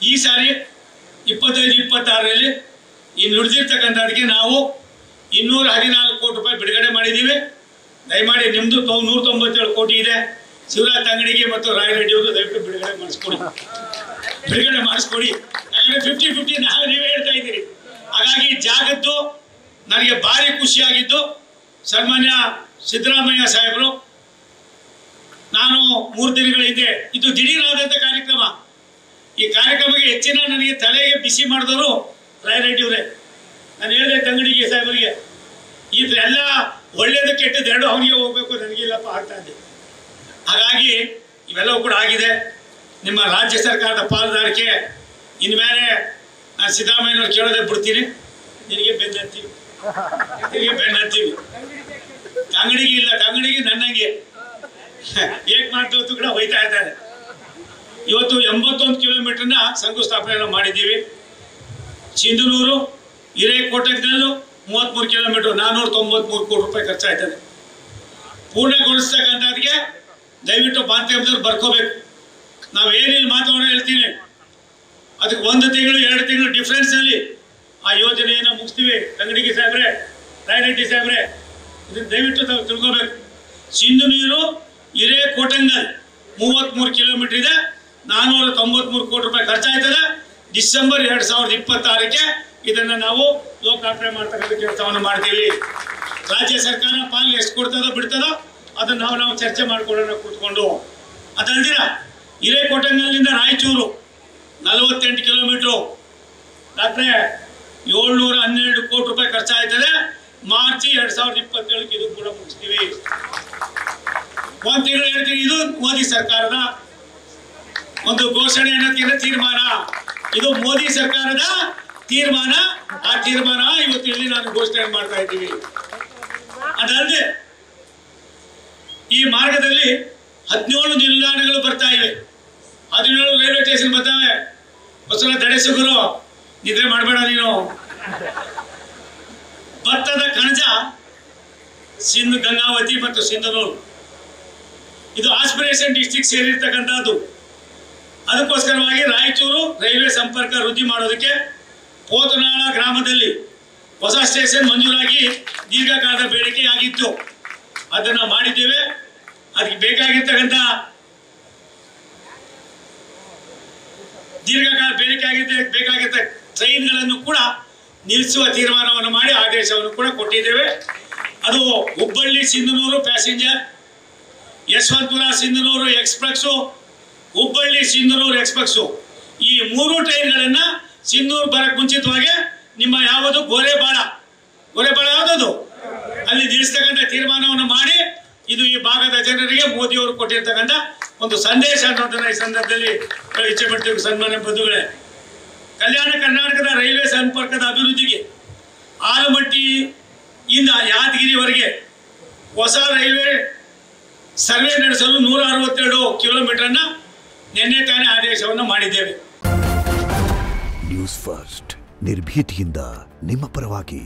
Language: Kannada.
ಈ ಸಾರಿ 25-26ರಲ್ಲಿ ಈ ನುಡಿದಿರ್ತಕ್ಕಂಥದಕ್ಕೆ ನಾವು 214 ಕೋಟಿ ರೂಪಾಯಿ ಬಿಡುಗಡೆ ಮಾಡಿದ್ದೀವಿ. ದಯಮಾಡಿ ನಿಮ್ಮದು 197 ಕೋಟಿ ಇದೆ. ಶಿವರಾಜ್ ತಂಗಡಿಗೆ ಮತ್ತು ರಾಯರೆಡ್ಡಿ ಅವರು ದಯವಿಟ್ಟು ಬಿಡುಗಡೆ ಮಾಡಿಸ್ಕೊಡಿ. 50-50 ನೀವೇ ಹೇಳ್ತಾ ಇದ್ದೀರಿ. ಹಾಗಾಗಿ ಜಾಗದ್ದು ನನಗೆ ಭಾರಿ ಖುಷಿಯಾಗಿದ್ದು ಸನ್ಮಾನ್ಯ ಸಿದ್ದರಾಮಯ್ಯ ಸಾಹೇಬರು ನಾನು 3 ದಿನಗಳ ಹಿಂದೆ ಇದು ದಿಢೀರಾದಂಥ ಕಾರ್ಯಕ್ರಮ. ಈ ಕಾರ್ಯಕ್ರಮಕ್ಕೆ ಹೆಚ್ಚಿನ ನನಗೆ ತಲೆಗೆ ಬಿಸಿ ಮಾಡಿದವರು ರಾಯರೆಡ್ಡಿ ಅವರೇ. ನಾನು ಹೇಳಿದೆ ತಂಗಡಿಗೆ ಸಾಹೇಬರಿಗೆ ಇದೆಲ್ಲ ಒಳ್ಳೇದು ಕೆಟ್ಟದ್ದು ಎರಡು ಅವನಿಗೆ ಹೋಗ್ಬೇಕು, ನನಗಿಲ್ಲಪ್ಪ ಆಗ್ತಾ ಇದೆ. ಹಾಗಾಗಿ ಇವೆಲ್ಲವೂ ಕೂಡ ಆಗಿದೆ. ನಿಮ್ಮ ರಾಜ್ಯ ಸರ್ಕಾರದ ಪಾಲುದಾರಿಕೆ ಇನ್ಮೇಲೆ ನಾನು ಸಿದ್ದರಾಮಯ್ಯನವ್ರು ಕೇಳೋದೇ ಬಿಡ್ತೀನಿ. ನಿನಗೆ ಬೆನ್ನತ್ತೀವಿ ತಂಗಡಿಗೆ ಇಲ್ಲ, ತಂಗಡಿಗೆ ನನ್ನಂಗೆ ಏಕ್ ಮಾಡ್ತವತ್ತು ಕೂಡ ಹೋಯ್ತಾ ಇದ್ದಾರೆ. ಇವತ್ತು 81 ಕಿಲೋಮೀಟರ್ನ ಶಂಕುಸ್ಥಾಪನೆ ಮಾಡಿದ್ದೀವಿ. ಸಿಂಧನೂರು ಹಿರೇಕೋಟೆಗಲ್ಲು 33 ಕಿಲೋಮೀಟರ್ 493 ಕೋಟಿ ರೂಪಾಯಿ ಖರ್ಚಾಯ್ತದೆ. ಪೂರ್ಣಗೊಳಿಸ್ತಕ್ಕಂಥದ್ಗೆ ದಯವಿಟ್ಟು ಮಾಧ್ಯಮದವ್ರು ಬರ್ಕೋಬೇಕು. ನಾವು ಏನಿಲ್ಲ ಮಾತಾಡೋ ಹೇಳ್ತೀನಿ, ಅದಕ್ಕೆ 1 ತಿಂಗಳು 2 ತಿಂಗಳು ಡಿಫ್ರೆನ್ಸ್ನಲ್ಲಿ ಆ ಯೋಜನೆಯನ್ನು ಮುಗಿಸ್ತೀವಿ. ತಂಗಡಿಗೆ ಸಾಹೇಬ್ರೆ, ರಾಯರೆಡ್ಡಿ ಸಾಹೇಬ್ರೆ, ಇದನ್ನು ದಯವಿಟ್ಟು ನಾವು ತಿಳ್ಕೋಬೇಕು. ಸಿಂಧನೂರು ಹಿರೇಕೋಟೆಗಲ್ 33 ಕಿಲೋಮೀಟರ್ ಇದೆ, 493 ಕೋಟಿ ರೂಪಾಯಿ ಖರ್ಚಾಯ್ತದೆ. ಡಿಸೆಂಬರ್ 2026ಕ್ಕೆ ಇದನ್ನು ನಾವು ಲೋಕಾರ್ಪಣೆ ಮಾಡ್ತಕ್ಕಂಥ ಕೆಲಸವನ್ನು ಮಾಡ್ತೀವಿ. ರಾಜ್ಯ ಸರ್ಕಾರ ಪಾಲನೆ ಎಷ್ಟು ಕೊಡ್ತದೋ ಬಿಡ್ತದೋ ಅದನ್ನು ನಾವು ಚರ್ಚೆ ಮಾಡ್ಕೊಳ್ಳೋಣ ಕೂತ್ಕೊಂಡು. ಅದಲ್ದಿರ ಹಿರೇಕೋಟೆಗಲ್ನಿಂದ ರಾಯಚೂರು 48 ಕಿಲೋಮೀಟ್ರು ರಾತ್ರಿ 712 ಕೋಟಿ ರೂಪಾಯಿ ಖರ್ಚಾಯ್ತದೆ. ಮಾರ್ಚ್ 2027ಕ್ಕೆ ಇದು ಕೂಡ ಮುಗಿಸ್ತೀವಿ. 1 ತಿಂಗಳು ಹೇಳ್ತೀನಿ, ಇದು ಮೋದಿ ಸರ್ಕಾರದ ಒಂದು ಘೋಷಣೆ ಅನ್ನೋದಕ್ಕಿಂತ ತೀರ್ಮಾನ. ಇದು ಮೋದಿ ಸರ್ಕಾರದ ತೀರ್ಮಾನ. ಆ ತೀರ್ಮಾನ ಇವತ್ತು ಇಲ್ಲಿ ನಾನು ಘೋಷಣೆ ಮಾಡ್ತಾ ಇದ್ದೀವಿ. ಅದಲ್ಲದೆ ಈ ಮಾರ್ಗದಲ್ಲಿ 17 ನಿಲ್ದಾಣಗಳು ಬರ್ತಾ ಇವೆ. 17 ರೈಲ್ವೆ ಸ್ಟೇಷನ್ ಬರ್ತಾವೆ. ಬಸವ ದಡೆಸುಗರು ನಿದ್ರೆ ಮಾಡಬೇಡ ನೀನು. ಭತ್ತದ ಕಣಜ ಸಿಂಧು ಗಂಗಾವತಿ ಮತ್ತು ಸಿಂಧನೂರು ಇದು ಆಸ್ಪಿರೇಷನ್ ಡಿಸ್ಟ್ರಿಕ್ಟ್ ಸೇರಿರ್ತಕ್ಕಂಥದ್ದು. ಅದಕ್ಕೋಸ್ಕರವಾಗಿ ರಾಯಚೂರು ರೈಲ್ವೆ ಸಂಪರ್ಕ ವೃದ್ಧಿ ಮಾಡೋದಕ್ಕೆ ಪೋತನಾಳ ಗ್ರಾಮದಲ್ಲಿ ಹೊಸ ಸ್ಟೇಷನ್ ಮಂಜೂರಾಗಿ ದೀರ್ಘಕಾಲದ ಬೇಡಿಕೆ ಆಗಿತ್ತು. ಅದನ್ನು ಮಾಡಿದ್ದೇವೆ. ಅದಕ್ಕೆ ಬೇಕಾಗಿರ್ತಕ್ಕಂಥ ದೀರ್ಘಕಾಲ ಬೇಕಾಗಿದ್ದ ಟ್ರೈನ್ಗಳನ್ನು ಕೂಡ ನಿಲ್ಲಿಸುವ ತೀರ್ಮಾನವನ್ನು ಮಾಡಿ ಆದೇಶವನ್ನು ಕೂಡ ಕೊಟ್ಟಿದ್ದೇವೆ. ಅದು Hubballi Sindhanur passenger, Yeshwantpur Sindhanur express, Hubballi Sindhanur express, ಈ 3 ಟ್ರೈನ್ಗಳನ್ನು ಸಿಂಧನೂರು ಬರಕ್ಕೆ ಮುಂಚಿತವಾಗಿ ನಿಮ್ಮ ಯಾವುದು ಗೋರೆಬಾಳ ಯಾವುದದು ಅಲ್ಲಿ ನಿಲ್ಲಿಸ್ತಕ್ಕಂಥ ತೀರ್ಮಾನವನ್ನು ಮಾಡಿ ಇದು ಈ ಭಾಗದ ಜನರಿಗೆ ಮೋದಿಯವರು ಕೊಟ್ಟಿರ್ತಕ್ಕಂಥ ಒಂದು ಸಂದೇಶ ಅನ್ನೋದನ್ನ ಈ ಸಂದರ್ಭದಲ್ಲಿ ಇಚ್ಛೆ ಪಡ್ತೀವಿ. ಸನ್ಮಾನ್ಯ ಬಂಧುಗಳೇ, ಕಲ್ಯಾಣ ಕರ್ನಾಟಕದ ರೈಲ್ವೆ ಸಂಪರ್ಕದ ಅಭಿವೃದ್ಧಿಗೆ ಆಲಮಟ್ಟಿಯಿಂದ ಯಾದಗಿರಿವರೆಗೆ ಹೊಸ ರೈಲ್ವೆ ಸರ್ವೆ ನಡೆಸಲು 167 ಕಿಲೋಮೀಟರ್ನ ನಿನ್ನೆ ತಾನೇ ಆದೇಶವನ್ನು ಮಾಡಿದ್ದೇವೆ. ನ್ಯೂಸ್ ಫಸ್ಟ್ ನಿರ್ಭೀತಿಯಿಂದ ನಿಮ್ಮ ಪರವಾಗಿ.